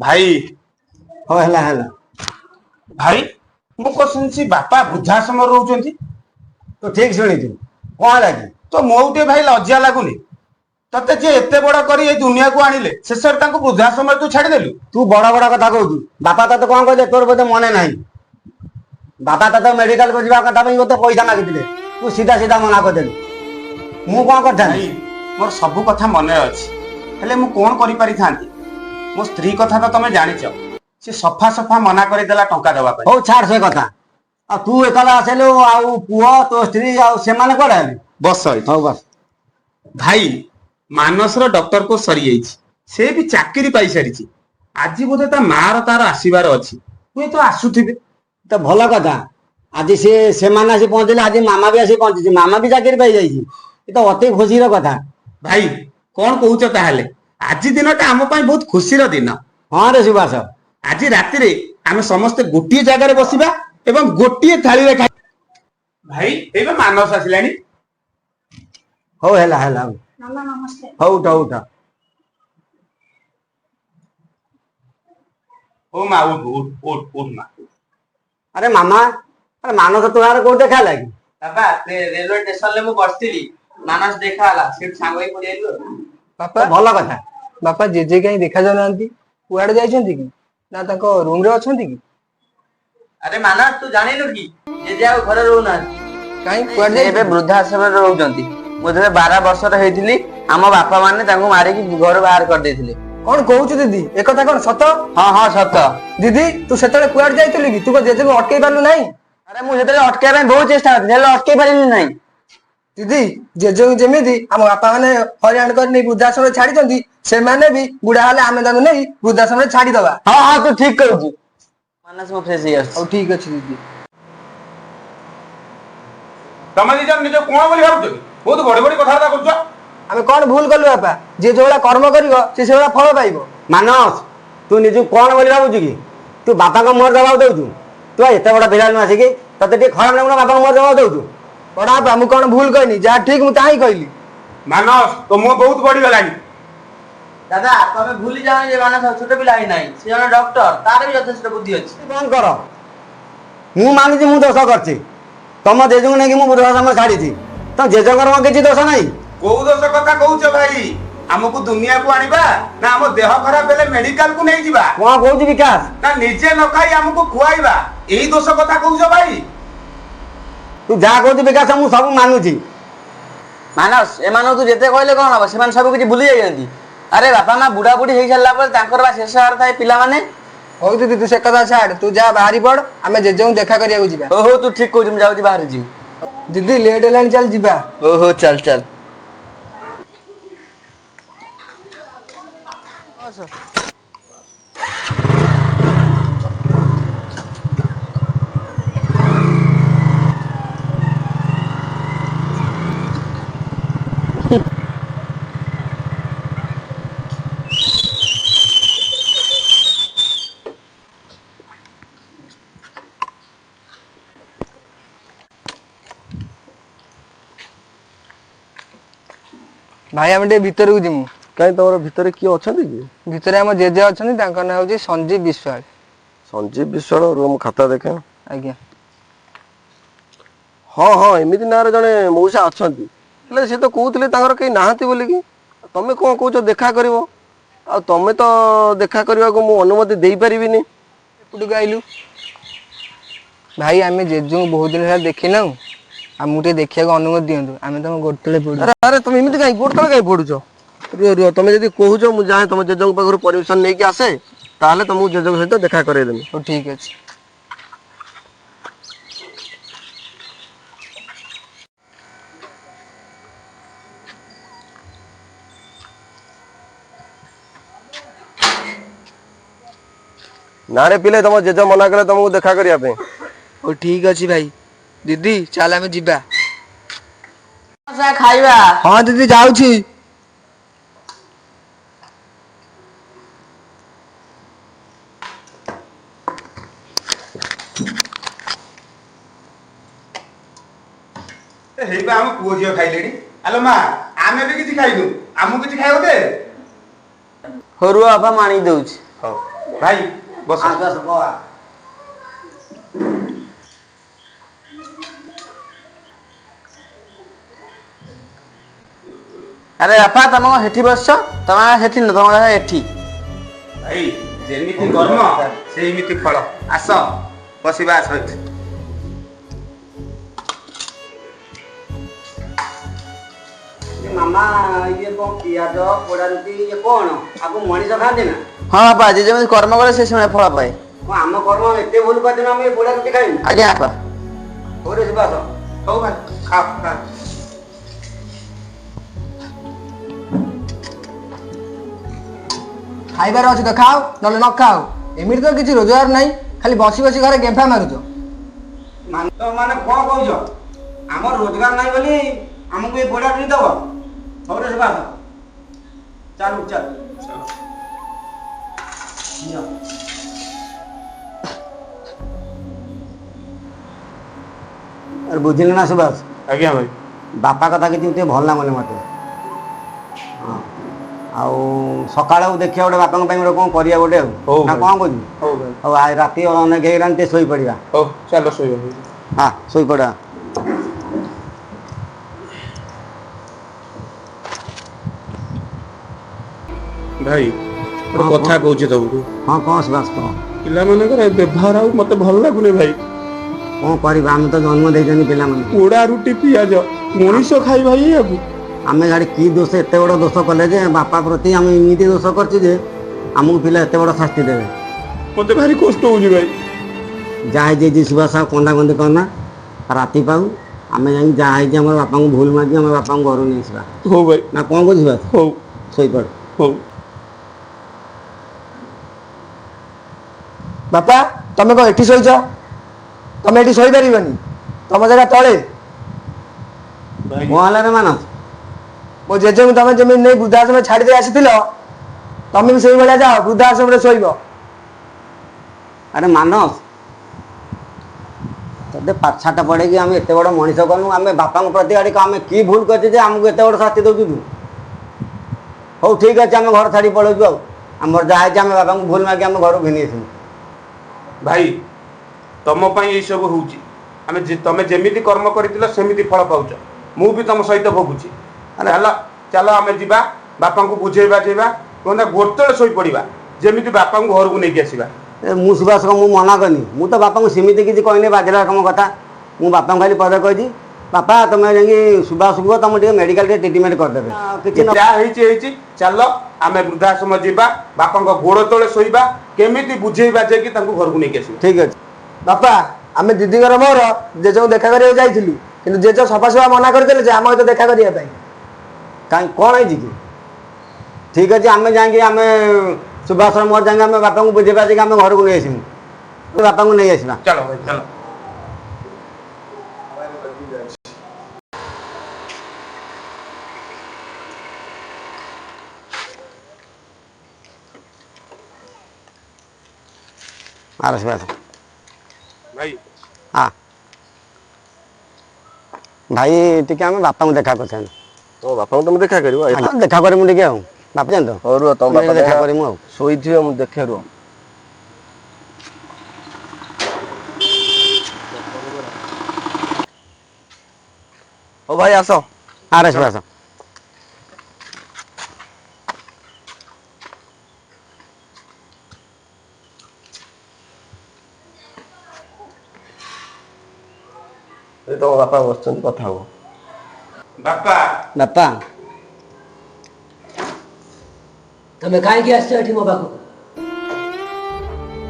भाई हो ହେଲା भाई ମୁଁ କଣ ଶୁଣିଛି ବାପା ବୃଦ୍ଧାଶ୍ରମରେ ରହୁଛନ୍ତି। ତୁ ଠିକ ଶୁଣିଛୁ କଣ ହେଲା କି? ତ ମୋ ଟିକେ ଭାଇ ଲଜ୍ଜା ଲାଗୁନି ତତେ ଯିଏ ଏତେ ବଡ କରି ଏଇ ଦୁନିଆକୁ ଆଣିଲେ ଶେଷରେ ତାଙ୍କୁ ବୃଦ୍ଧାଶ୍ରମରେ ତୁ ଛାଡିଦେଲୁ। ତୁ ବଡ ବଡ କଥା କହୁଛୁ। ବାପା ତତେ କଣ କହିଲେ ତୋର ବୋଧେ ମନେ ନାହିଁ। ବାପା ତତେ ମେଡିକାଲକୁ ଯିବା କଥା ପାଇଁ ମୋତେ ପଇସା ମାଗିଥିଲେ, ତୁ ସିଧା ସିଧା ମନା କରିଦେଲୁ। ମୁଁ କଣ କରିଥାନ୍ତି? ଭାଇ ମୋର ସବୁ କଥା ମନେ ଅଛି, ହେଲେ ମୁଁ କଣ କରିପାରିଥାନ୍ତି। ମୋ ସ୍ତ୍ରୀ କଥା ତ ତମେ ଜାଣିଛ, ସେ ସଫା ସଫା ମନା କରିଦେଲା ଟଙ୍କା ଦେବା ପାଇଁ। ହଉ ଛାଡ ସେ କଥା। ଆଉ ତୁ ଏକଲା ଆସିଲୁ, ଆଉ ପୁଅ ତୋ ସ୍ତ୍ରୀ ଆଉ ସେମାନେ କୁଆଡେ ହେଲେ? ବସ ଏଇଠି। ହଉ ବସ। ଭାଇ ମାନସର ଡକ୍ଟର କୋର୍ସ ସରିଯାଇଛି, ସେ ବି ଚାକିରି ପାଇସାରିଛି। ଆଜି ବୋଧେ ତା ମାର ତାର ଆସିବାର ଅଛି, ହୁଏତ ଆସୁଥିବେ। ତ ଭଲ କଥା। ଆଜି ସେମାନେ ଆସି ପହଞ୍ଚିଲେ, ଆଜି ମାମା ବି ଆସି ପହଞ୍ଚିଛି, ମାମା ବି ଚାକିରି ପାଇଯାଇଛି। ଏ ତ ଅତି ଖୁସିର କଥା। ଭାଇ କଣ କହୁଛ ତାହେଲେ? ଆଜି ଦିନଟା ଆମ ପାଇଁ ବହୁତ ଖୁସିର ଦିନ। ହଁ ରେ ସୁବାସ। ଆଜି ରାତିରେ ଆମେ ସମସ୍ତେ ଗୋଟିଏ ଜାଗାରେ ବସିବା ଏବଂ ଗୋଟିଏ ଥାଳିରେ ଖାଇ। ଭାଇ ଏବେ ମାନସ ଆସିଲାଣି। ହଉ ହେଲା ହଉ ଉଠ ଉଠ। ଓ ମା ଉଠ ଉଠ ଉଠ ଉଠ ମା। ଆରେ ମାମା, ଆରେ ମାନସ ତୋ ସାଙ୍ଗରେ କୋଉଠି ଦେଖା ହେଲା କି? ବାପା ରେଲୱେ ଷ୍ଟେସନରେ ମୁଁ ବସିଥିଲି, ମାନସ ଦେଖା ହେଲା, ସେଠି ସାଙ୍ଗ ହେଇ ପଳେଇଆଇଲୁ ଆଉ। ବାପା ଭଲ କଥା। ବାପା ଜେଜେ କାହିଁ ଦେଖା ଯାଉନାହାନ୍ତି? କୁଆଡେ ଯାଇଛନ୍ତି କି? ନା ତାଙ୍କ ରୁମ ରେ ଅଛନ୍ତି କି? ଆରେ ମାନସ ତୁ ଜାଣିନୁ କି ଜେଜେ ଆଉ ଘରେ ରହୁନାହାନ୍ତି। କାହିଁ କୁଆଡେ ସେ ଏବେ ଯାଇଛନ୍ତି? ବୃଦ୍ଧାଶ୍ରମରେ ରହୁଛନ୍ତି। ମୁଁ ଯେତେବେଳେ 12 ବର୍ଷର ହେଇଥିଲି ଆମ ବାପା ମାନେ ତାଙ୍କୁ ମାରିକି ଘରୁ ବାହାର କରିଦେଇଥିଲେ। କଣ କହୁଛୁ ଦିଦି? ekଥା କଣ ସତ? ହଁ ହଁ ସତ। ଦିଦି ତୁ ସେତେବେଳେ କୁଆଡେ ଯାଇଥିଲୁ କି? ତୁ କଣ ଜେଜେକୁ ଅଟକେଇ ପାରିଲୁ ନାହିଁ? ଆରେ ମୁଁ ସେତେବେଳେ ଅଟକେଇବା ପାଇଁ ବହୁତ ଚେଷ୍ଟା କରିଥିଲି, ହେଲେ ଅଟକେଇ ପାରିଲି ନାହିଁ। ଦିଦି ଜେଜେଙ୍କୁ ଯେମିତି ଆମ ବାପା ମାନେ ହଇରାଣ କରି ନେଇ ବୃଦ୍ଧାଶ୍ରମରେ ଛାଡିଛନ୍ତି, ସେମାନେ ବି ବୁଢା ହେଲେ ଆମେ ତାଙ୍କୁ ନେଇ ବୃଦ୍ଧାଶ୍ରମରେ ଛାଡିଦବା। ହଁ ହଁ ତୁ ଠିକ କହୁଛୁ। ମାନସ ମୁଁ ଫ୍ରେଶ ହେଇ ଆସୁଛି। ହଉ ଠିକ ଅଛି ଦିଦି। ତମେ ଦି ଜଣ ନିଜ କଣ ବୋଲି ଭାବୁଛ କି? ବହୁତ ବଡ ବଡ କଥାବାର୍ତ୍ତା କରୁଛ। ଆମେ କଣ ଭୁଲ କଲୁ ବାପା? ଯିଏ ଯୋଉଭଳିଆ କର୍ମ କରିବ ସେ ସେଇଭଳିଆ ଫଳ ପାଇବ। ମାନସ, ତୁ ନିଜକୁ କଣ ବୋଲି ଭାବୁଛୁ କି? ତୁ ବାପାଙ୍କ ମୁହଁରେ ଜବାବ ଦଉଛୁ? ତୁ ଏତେ ବଡ ପିଲାକୁ ଆସିକି ତତେ ଟିକେ ଖରାପ ଲାଗୁନ ବାପାଙ୍କ ମୁହଁରେ ଜବାବ ଦଉଛୁ? ବଡ ବାପା ମୁଁ କଣ ଭୁଲ କହିନି? ଯାହା ଠିକ ମୁଁ ତାହା ହିଁ କହିଲି। ମାନସ ତୋ ମୁହଁ ବହୁତ ବଢିଗଲାଣି। ଦାଦା ତମେ ଭୁଲି ଯାଅନି ଯେ ମାନସ ଛୋଟ ପିଲା ହେଇନାହିଁ, ସେ ଜଣେ ଡକ୍ଟର, ତାର ବି ଯଥେଷ୍ଟ ବୁଦ୍ଧି ଅଛି। ବନ୍ଦ କର। ମୁଁ ମାନୁଛି ମୁଁ ଦୋଷ କରିଛି। ତମ ଜେଜେଙ୍କୁ ନେଇକି ମୁଁ ବୃଦ୍ଧାଶ୍ରମ ଛାଡିଛି। ତମ ଜେଜେଙ୍କର କିଛି ଦୋଷ ନାହିଁ। କୋଉ ଦୋଷ କଥା କହୁଛ ଭାଇ? ଆମକୁ ଦୁନିଆକୁ ଆଣିବା ନା ଆମ ଦେହ ଖରାପ ହେଲେ ମେଡିକାଲକୁ ନେଇଯିବା? କଣ କହୁଛୁ ବିକାଶ? ନା ନିଜେ ନ ଖାଇ ଆମକୁ ଖୁଆଇବା? ଏଇ ଦୋଷ କଥା କହୁଛ ଭାଇ? ତୁ ଯାହା କହୁଛୁ ବିକାଶ ମୁଁ ସବୁ ମାନୁଛି। ମାନସ ଏମାନଙ୍କୁ ତୁ ଯେତେ କହିଲେ କଣ ହବ? ସେମାନେ ସବୁ କିଛି ଭୁଲି ଯାଇଛନ୍ତି। ଆରେ ବାପା ମା ବୁଢା ବୁଢୀ ହେଇସାରିଲା ପରେ ତାଙ୍କର ବା ଶେଷ ହବାର ଥାଏ ପିଲାମାନେ। ହଉ ଦିଦି ତୁ ସେ କଥା ଛାଡ, ତୁ ଯା ବାହାରି ପଡ, ଆମେ ଜେଜେଙ୍କୁ ଦେଖା କରିବାକୁ ଯିବା। ହଉ ହଉ ତୁ ଠିକ କହୁଛୁ, ମୁଁ ଯାଉଛି ବାହାରେ ଯିବି। ଦିଦି ଲେଟ୍ ହେଲାଣି, ଚାଲ ଯିବା। ହଉ ହଉ ଚାଲ ଚାଲ। ଭାଇ ଆମେ ଟିକେ ଭିତରକୁ ଯିମୁ। କାହିଁ ତମର ଭିତରେ କିଏ ଅଛନ୍ତି କି? ଭିତରେ ଆମ ଜେଜେ ଅଛନ୍ତି, ତାଙ୍କ ନାଁ ହଉଛି ସଞ୍ଜୀବ ବିଶ୍ୱାଳ। ସଞ୍ଜୀବ ବିଶ୍ୱାଳ? ରୁହ ମୁଁ ଖାତା ଦେଖେ। ଆଜ୍ଞା। ହଁ ହଁ ଏମିତି ନାଁରେ ଜଣେ ମଉସା ଅଛନ୍ତି, ହେଲେ ସେ ତ କହୁଥିଲେ ତାଙ୍କର କେହି ନାହାନ୍ତି ବୋଲିକି। ତମେ କଣ କହୁଛ ଦେଖା କରିବ? ଆଉ ତମେ ତ ଦେଖା କରିବାକୁ ମୁଁ ଅନୁମତି ଦେଇପାରିବିନି। ଏପଟକୁ ଆଇଲୁ। ଭାଇ ଆମେ ଜେଜେଙ୍କୁ ବହୁତ ଦିନ ହେଲା ଦେଖିନାହୁଁ, ଆମକୁ ଟିକେ ଦେଖିବାକୁ ଅନୁମତି ଦିଅନ୍ତୁ, ଆମେ ତମ ଗୋଡ଼ ତଳେ ପଡୁଛୁ। ଆରେ ତମେ ଏମିତି କାଇଁ ଗୋଡ଼ ତଳେ କାଇଁ ପଡୁଛ? ରୁହ ରୁହ, ତମେ ଯଦି କହୁଛ ମୁଁ ଯାଏ ତମ ଜେଜେଙ୍କ ପାଖରୁ ପରମିସନ ନେଇକି ଆସେ, ତାହେଲେ ତମକୁ ଜେଜେଙ୍କ ସହିତ ଦେଖା କରେଇଦେବି। ହଉ ଠିକ ଅଛି। ନାରେ ପିଲେ, ତମ ଜେଜେ ମନା କଲେ ତମକୁ ଦେଖା କରିବା ପାଇଁ। ହଉ ଠିକ ଅଛି ଭାଇ। ଦିଦି ଚାଲ ଆମେ ଯିବା। ଖାଇବା। ହଁ ଦିଦି ଯାଉଛି। ହେଇପା ଆମ ପୁଅ ଝିଅ ଖାଇଲେଣି। ଆଲୋ ମା, ଆମେ ବି କିଛି ଖାଇନୁ, ଆମକୁ କିଛି ଖାଇବାକୁ ଦେ। ହଉ ରୁହ ବାପା ମୁଁ ଆଣିକି ଦଉଛି। ହଉ ଭାଇ ବସ। ଆସ ଆସ କହ। ଆରେ ବାପା ତମେ କଣ ସେଠି ବସିଛ? ତମେ ସେଠି ନୁହଁ, ତମ ଏଠି। ଭାଇ ଯେମିତି କର୍ମ ସେଇମିତି ଫଳ। ଆସ ବସିବା ଆସ ଏଠି। ମାମା ଇଏ କଣ ପିଆଜ ପୋଡା ରୁଟି ଇଏ କଣ ଆକୁ ମଣିଷ ଖାଆନ୍ତି ନା? ହଁ ବାପା ଯେ ଯେମିତି କର୍ମ କରେ ସେ ସମୟ ଫଳ ପାଏ। କଣ ଆମ କର୍ମ ଏତେ ଭୁଲ କରିଦେନୁ ଆମେ ଏ ପୋଡା ରୁଟି ଖାଇବୁ? ଆଜ୍ଞା ବାପା। ହଉ ରେ ସୁବାସ। ହଉ ଭାଇ ଖାଅ ଖାଅ। ଖାଇବାର ଅଛି ତ ଖାଅ, ନହେଲେ ନ ଖାଅ। ଏମିତି ତ କିଛି ରୋଜଗାର ନାହିଁ, ଖାଲି ବସି ବସି ଘରେ ଗେମ୍ଫା ମାରୁଛ। ମାନେ କଣ କହୁଛ? ଆମର ରୋଜଗାର ନାହିଁ ବୋଲି ଆମକୁ ଏ ପୋଡା ରୁଟି ଦବ? ହଉ ରେ ସୁବାସ ଚାଲୁ ଚାଲ। ଆରେ ବୁଝିଲେ ନା ସୁବାସ, ଆଜ୍ଞା ଭାଇ। ବାପା କଥା କିଛି ଟିକେ ଭଲ ଲାଗୁନି ମତେ। ହଁ ଆଉ ସକାଳକୁ ଦେଖିବା ଗୋଟେ ବାପାଙ୍କ ପାଇଁ ଗୋଟେ କଣ କରିବା ଗୋଟେ ଆଉ ହଉ ନା ଭାଇ। କଣ କହୁଛୁ? ହଉ ଭାଇ। ହଉ ରାତି ଅନେକ ହେଇଗଲାଣି ଟିକେ ଶୋଇପଡ଼ିବା। ହଉ ଚାଲ ଶୋଇବା ଭାଇ। ହଁ ଶୋଇପଡ଼ିବା। ଭାଇ ଗୋଟେ ହଁ କଥା କହୁଛି ତମକୁ। ହଁ କଣ ସୁବାସ କହ। ପିଲାମାନଙ୍କର ଏ ବ୍ୟବହାର ଆଉ ମତେ ଭଲ ଲାଗୁନି ଭାଇ। କଣ କରିବା ଆମେ ତ ଜନ୍ମ ଦେଇଛନ୍ତି ପିଲାମାନଙ୍କୁ। ପୋଡା ରୁଟି ପିଆଜ ମଣିଷ ଖାଇବା ଏଇଆକୁ? ଆମେ ଗାଡ଼ି କି ଦୋଷ ଏତେ ବଡ଼ ଦୋଷ କଲେ ଯେ ବାପା ପ୍ରତି ଆମେ ଏମିତି ଦୋଷ କରିଛୁ ଯେ ଆମକୁ ପିଲା ଏତେ ବଡ଼ ଶାସ୍ତି ଦେବେ। ମତେ ଭାରି କଷ୍ଟ ହଉଛି ଭାଇ। ଯାହା ହେଇଯାଇଛି ସୁବାସ ଆଉ କନ୍ଦା କନ୍ଦି କରନା। ରାତି ପାଉ ଆମେ ଯାଇକି ଯାହା ହେଇଛି ଆମର ବାପାଙ୍କୁ ଭୁଲ ମାଗି ଆମ ବାପାଙ୍କୁ ଘରକୁ ନେଇଯିବା। ହଉ ଭାଇ। ନା କଣ କହୁଛୁ ସୁବାସ? ହଉ ଶୋଇପଡ଼। ହଉ। ବାପା ତମେ କଣ ଏଠି ଶୋଇଛ? ତମେ ଏଠି ଶୋଇପାରିବନି, ତମ ଜାଗା ତଳେ। ଭାଇ କଣ ହେଲା ରେ ମାନସ? ମୋ ଜେଜେଙ୍କୁ ତମେ ଯେମିତି ନେଇ ବୃଦ୍ଧାଶ୍ରମରେ ଛାଡ଼ି ଦେଇ ଆସିଥିଲ, ତମେ ବି ସେଇଭଳିଆ ଯାଅ ବୃଦ୍ଧାଶ୍ରମରେ ଶୋଇବ। ଆରେ ମାନସ, ତତେ ପାଠଶାଠ ପଢ଼େଇକି ଆମେ ଏତେ ବଡ଼ ମଣିଷ କଲୁ, ଆମେ ବାପାଙ୍କ ପ୍ରତି ଆଡ଼ିକି ଆମେ କି ଭୁଲ କରିଛୁ ଯେ ଆମକୁ ଏତେ ବଡ଼ ଶାସ୍ତି ଦେଉଛୁ ତୁ? ହଉ ଠିକ୍ ଅଛି ଆମେ ଘର ଛାଡ଼ି ପଳାଉଛୁ ଆଉ। ଆମର ଯାହା ହେଇଛି ଆମେ ବାପାଙ୍କୁ ଭୁଲ ମାଗି ଆମେ ଘରକୁ ଘିନି ଆସିବୁ। ଭାଇ ତମ ପାଇଁ ଏଇ ସବୁ ହଉଛି। ତମେ ଯେମିତି କର୍ମ କରିଥିଲ ସେମିତି ଫଳ ପାଉଛ। ମୁଁ ବି ତମ ସହିତ ଭୋଗୁଛି। ଚାଲ ଚାଲ ଆମେ ଯିବା ବାପାଙ୍କୁ ବୁଝେଇ ବାଝେଇବା, ଗୋଟେବେଳେ ଶୋଇପଡ଼ିବା, ଯେମିତି ବାପାଙ୍କୁ ଘରକୁ ନେଇକି ଆସିବା। ମୁଁ ସୁବାସ ମୁଁ ମନା କରିନି। ମୁଁ ତ ବାପାଙ୍କୁ ସେମିତି କିଛି କହିନି ବାଜିଲା ରକମ କଥା। ମୁଁ ବାପାଙ୍କୁ ଖାଲି ପଦେ କହିଛି, ବାପା ତମେ ଯାଇକି ସୁବାସକୁ କୁହ ତମେ ଟିକେ ମେଡ଼ିକାଲରେ ଟ୍ରିଟମେଣ୍ଟ କରିଦେବେ। କିଛି ଯାହା ହେଇଛି ହେଇଛି, ଚାଲ ଆମେ ବୃଦ୍ଧାଶ୍ରମ ଯିବା, ବାପାଙ୍କ ଗୋଡ଼ ତଳେ ଶୋଇବା, କେମିତି ବୁଝେଇ ବାଝେଇକି ତାଙ୍କୁ ଘରକୁ ନେଇକି ଆସିବା। ଠିକ୍ ଅଛି। ବାପା ଆମେ ଦିଦିଙ୍କର ମୋର ଜେଜେଙ୍କୁ ଦେଖା କରିବାକୁ ଯାଇଥିଲୁ, କିନ୍ତୁ ଜେଜେ ସଫାସଫା ମନା କରିଦେଲେ ଯେ ଆମ ସହିତ ଦେଖା କରିବା ପାଇଁ। କାହିଁ କ'ଣ ହେଇଛି କି? ଠିକ୍ ଅଛି ଆମେ ଯାଇକି ଆମେ ସୁବାସର ମୋର ଯାଇକି ଆମେ ବାପାଙ୍କୁ ବୁଝେଇ ବାଝେଇକି ଆମେ ଘରକୁ ନେଇ ଆସିବୁ। ବାପାଙ୍କୁ ନେଇ ଆସିବା। ଚାଲ ଭାଇ ଚାଲ। ଆର ସୁବାସ ଭାଇ ହଁ ଭାଇ ଟିକେ ଆମେ ବାପାଙ୍କୁ ଦେଖା କରିଥାନ୍ତୁ। ତମ ବାପାଙ୍କୁ ତମେ ଦେଖା କରିବ? ଦେଖା କରିମୁ ଟିକେ ଆଉ ବାପା ଜାଣି ତ ହଉ ରୁହ, ତମ ବାପା ଦେଖା କରିମୁ ଆଉ। ଶୋଇଥିବେ, ମୁଁ ଦେଖେ ରୁହ। ହଉ ଭାଇ ଆସ। ଆରେ ସୁବାସ ଏ ତମ ବାପା ବସିଛନ୍ତି, କଥା ହବ। ବାପା ବାପା ତମେ କାହିଁକି ଆସିଛ ଏଠି ମୋ ପାଖକୁ?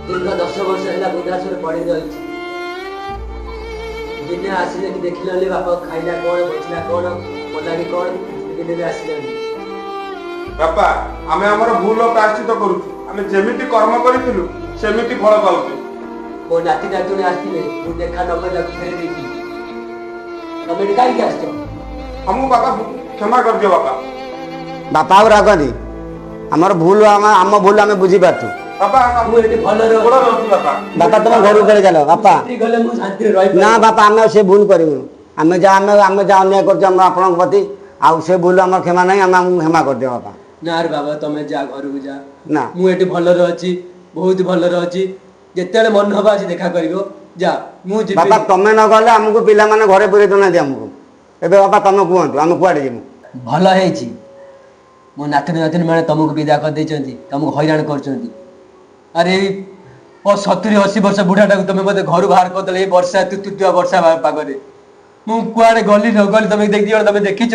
ଦୀର୍ଘ 10 ବର୍ଷ ହେଲା ବୃଦ୍ଧାଶ୍ରମରେ ପଡ଼ି ରହିଛି। ଦିନେ ଆସିଲେ କି ଦେଖିଲନି ବାପା ଖାଇଲା କଣ, ବସିଲା କଣ, ପଦାକି କଣ, ଦିନେ ବି ଆସିଲେନି। ବାପା ଆମେ ଆମର ଭୁଲ ପ୍ରାୟଶ୍ଚିତ କରୁଛୁ। ଆମେ ଯେମିତି କର୍ମ କରିଥିଲୁ ସେମିତି ଫଳ ପାଉଛୁ। ମୋ ନାତି ନାତୁଣୀ ଆସିଥିଲେ, ମୁଁ ଦେଖା ନ କରି ତାକୁ ଫେରି ଦେଇଥିଲି। ତମେ ଏଠି କାହିଁକି ଆସିଛ? ଆମକୁ ବାପା କ୍ଷମା କରିଦିଅ ବାପା। ବାପା ଆଉ ରାଗନି। ଆମର ଭୁଲ ଆମ ଭୁଲ ଆମେ ବୁଝିପାରୁଛୁ। ବାପା ମୁଁ ଏଠି ଭଲରେ ଗୋଡ଼ ଧରୁଛି ବାପା। ବାପା ତମ ଘରକୁ ଚଳେ ଚାଲ ବାପା। ସେଠି ଗଲେ ମୁଁ ଶାନ୍ତିରେ ନା ରହିପାରିବି। ବାପା ଆମେ ଆଉ ସେ ଭୁଲ କରିବୁନି। ଆମେ ଯାହା ଅନ୍ୟାୟ କରୁଛୁ ଆମ ଆପଣଙ୍କ ପ୍ରତି, ଆଉ ସେ ଭୁଲ ଆମର କ୍ଷମା ନାହିଁ। ଆମେ ଆମକୁ କ୍ଷମା କରିଦିଅ ବାପା। ନା ରେ ବାବା ତମେ ଯା ଘରକୁ ଯା ନା ମୁଁ ଏଠି ଭଲରେ ଅଛି ବହୁତ ଭଲରେ ଅଛି ଯେତେବେଳେ ମନ ହବ ଆସି ଦେଖା କରିବ ଯା ମୁଁ ଯିବି ବାପା ତମେ ନ ଗଲେ ଆମକୁ ପିଲାମାନେ ଘରେ ପୁରେଇ ଦଉନାହାନ୍ତି ଆମକୁ ଏବେ ବାପା ତମେ କୁହନ୍ତୁ ଆମେ କୁଆଡେ ଯିବୁ ଭଲ ହେଇଛି ମୋ ନାତୁଣୀ ନାତୁଣୀ ମାନେ ତମକୁ ବିଦା କରିଦେଇଛନ୍ତି ତମକୁ ହଇରାଣ କରୁଛନ୍ତି ଆରେ ଏଇ 70-80 ବର୍ଷ ବୁଢାଟାକୁ ତମେ ବୋଧେ ଘରୁ ବାହାର କରିଦେଲେ ଏଇ ବର୍ଷା ତୁତୁଆ ବର୍ଷା ପାଗରେ ମୁଁ କୁଆଡେ ଗଲି ନ ଗଲି ତମେ ଦେଖିଛ ତମେ ଦେଖିଛ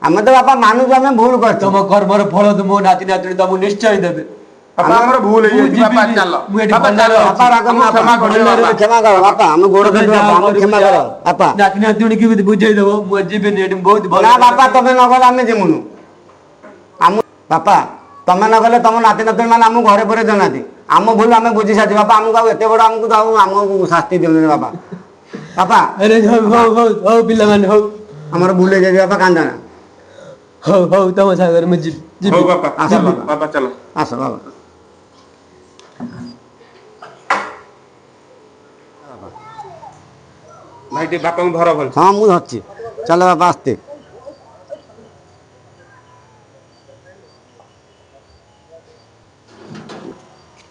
ଆମେ ତ ବାପା ମାନୁଛୁ ଆମେ ଭୁଲ କରିଛୁ ତମ କର୍ମର ଫଳ ତ ମୋ ନାତି ନାତୁଣୀ ତମକୁ ନିଶ୍ଚୟ ଦେବେ ବାପା ଆମର ଭୁଲ ହେଇଯାଇଛି ବାପା ଚାଲ ମୁଁ ଏଠି ବାପା ଭଲରେ ଚାଲ ଅଛି। ବାପା ରାଗନି ଆମକୁ ବାପା କ୍ଷମା କରିଦିଅ ବାପା। କ୍ଷମା କର ବାପା ଆମେ ଗୋଡ ତମେ ଧରୁଛୁ ଯାଅ ବାପା ଆମକୁ ଘରକୁ କ୍ଷମା ଯାଅ। କର ବାପା ନାତି ନାତୁଣୀ କେମିତି ବୁଝେଇ ଦବ ମୁଁ ଯିବିନି ଏଠି ବହୁତ ଭଲ ନା ବାପା ତମେ ନ ଗଲେ ଆମେ ଯିବୁନୁ ଆମ ବାପା ତମେ ନ ଗଲେ ତମ ନାତି ନାତୁଣୀ ମାନେ ଆମକୁ ଘରେ ପୁରେଇ ଦଉନାହାନ୍ତି ଆମ ଭୁଲ ଆମେ ବୁଝି ସାରିଛୁ ବାପା ଆମକୁ ଆଉ ଏତେ ବଡ ଆମକୁ ଆଉ ଆମକୁ ଶାସ୍ତି ଦିଅନ୍ତୁନି ବାପା ବାପା ଆରେ ହଉ ହଉ ହଉ ହଉ ପିଲାମାନେ ହଉ ଆମର ଭୁଲ ହେଇଯାଇଛି ବାପା କାନ୍ଦନା ହଉ ହଉ ତମ ସାଙ୍ଗରେ ମୁଁ ଯିବି ହଉ ବାପା ଆସ ଚାଲ ବାପା। ବାପା ଚାଲ ଆସ ବାବା ଭାଇ ଟିକେ ବାପାଙ୍କୁ ଧର ଭଲ ହଁ ମୁଁ ଧରିଛି ଚାଲ ବାପା ଆସ୍ତେ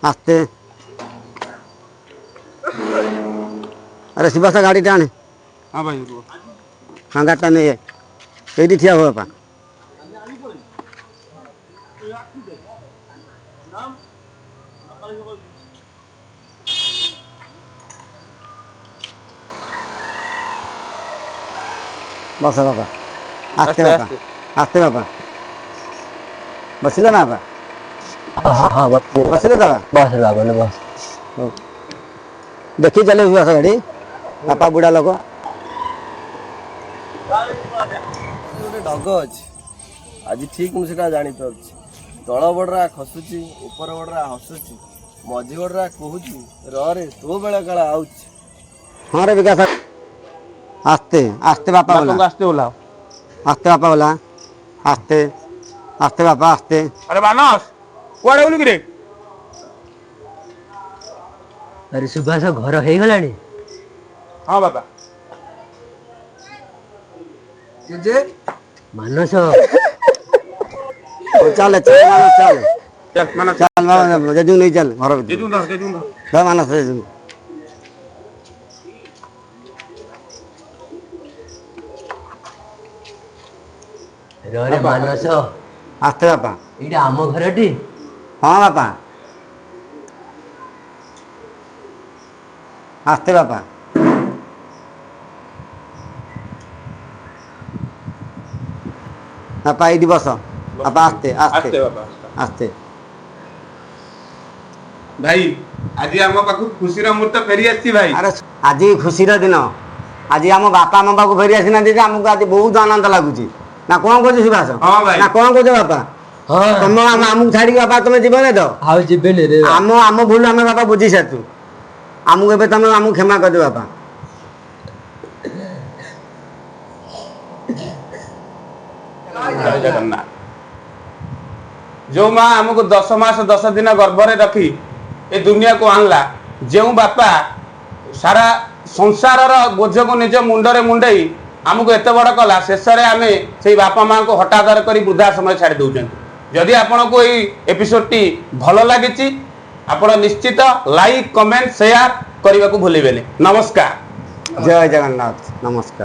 ଆସ୍ତେ ଆରେ ଶିବାସ ଗାଡ଼ିଟା ଆଣେ ହଁ ଭାଇ ରୁହ ହଁ ଗାଡ଼ିଟା ନେଇ ଏଇଠି ଠିଆ ହୁଅ ବାପା ବସ ବାପା ଆସ୍ତେ ଆସ୍ତେ, ବାପା ଆସ୍ତେ ବାପା ବସିଲେ ନା ବାପା ବସିଲେ ତ ବାପା ହଉ ଦେଖି ଚାଲେ ଶିବାସ ଗାଡ଼ି ବାପା ବୁଢ଼ା ଲୋକ ଗୋଟେ ଢଗ ଅଛି ଆଜି ଠିକ ମୁଁ ସେଟା ଜାଣିପାରୁଛି ତଳ ବଡରା ଖସୁଛି ଉପର ବଡରା ହସୁଛି ମଝି ବଡରା କହୁଛି ରରେ ତୋ ବେଳେ କାଳ ଆଉଛି ହଁ ରେ ବିକାଶ ଆସ୍ତେ ଆସ୍ତେ ବାପା ବୋଲା ବାପାଙ୍କୁ ଆସ୍ତେ ଓହ୍ଲାଅ ଆସ୍ତେ ବାପା ବୋଲା ଆସ୍ତେ ଆସ୍ତେ ବାପା ଆସ୍ତେ ଆରେ ମାନସ କୁଆଡେ ଗଲୁ କିରେ ଆରେ ସୁଭାଷ ଘର ହେଇଗଲାଣି ହଁ ବାପା ମାନସ ହଉ ଚାଲେ ଚାଲେ ମାନସ ଚାଲେ ଚାଲ ମାନସ ଚାଲ ବାବା ଜେଜୁଙ୍କୁ ନେଇ ଚାଲ ଘର ଭିତରୁ ଜେଜୁଙ୍କୁ ଧର ଜେଜୁଙ୍କୁ ଧର ଧର ମାନସ ଜେଜୁଙ୍କୁ ରରେ ମାନସ ଆସ୍ତେ ବାପା ଏଇଟା ଆମ ଘରଟି ହଁ ବାପା ଆସ୍ତେ ବାପା ବାପା ଏଇଠି ବସ ବାପା ଆସ୍ତେ ଆସ୍ତେ ଆସ୍ତେ ବାପା ଆସ୍ତେ ଭାଇ ଆଜି ଆମ ପାଖକୁ ଖୁସିର ମୁହୂର୍ତ୍ତ ଫେରି ଆସିଛି ଭାଇ ଆରେ ଆଜି ଖୁସିର ଦିନ ଆଜି ଆମ ବାପା ଆମ ପାଖକୁ ଫେରି ଆସିନାହାନ୍ତି ଯେ ଆମକୁ ଆଜି ବହୁତ ଆନନ୍ଦ ଲାଗୁଛି ନା କଣ କହୁଛୁ ସୁଭାଷ ହଁ ଭାଇ। ନା କଣ କହୁଛ ବାପା ହଁ ତମ ଆମକୁ ଛାଡ଼ିକି ବାପା ତମେ ଯିବନି ତ ଆଉ ଯିବେନି ରେ ଆମ ଭୁଲ ଆମେ ବାପା ବୁଝି ସାରିଛୁ ଆମକୁ ଏବେ ତମେ ଆମକୁ କ୍ଷମା କରିଦିଅ ବାପା ଜୟ ଜଗନ୍ନାଥ ଯୋଉ ମା ଆମକୁ 10 ମାସ 10 ଦିନ ଗର୍ଭରେ ରଖି ଏ ଦୁନିଆକୁ ଆଣିଲା ଯେଉଁ ବାପା ସାରା ସଂସାରର ବୋଝକୁ ନିଜ ମୁଣ୍ଡରେ ମୁଣ୍ଡେଇ ଆମକୁ ଏତେ ବଡ଼ କଲା ଶେଷରେ ଆମେ ସେଇ ବାପା ମାଙ୍କୁ ହଠାତର କରି ବୃଦ୍ଧା ସମୟ ଛାଡ଼ି ଦେଉଛନ୍ତି ଯଦି ଆପଣଙ୍କୁ ଏଇ ଏପିସୋଡଟି ଭଲ ଲାଗିଛି ଆପଣ ନିଶ୍ଚିତ ଲାଇକ୍ କମେଣ୍ଟ ସେୟାର କରିବାକୁ ଭୁଲିବେନି ନମସ୍କାର ଜୟ ଜଗନ୍ନାଥ ନମସ୍କାର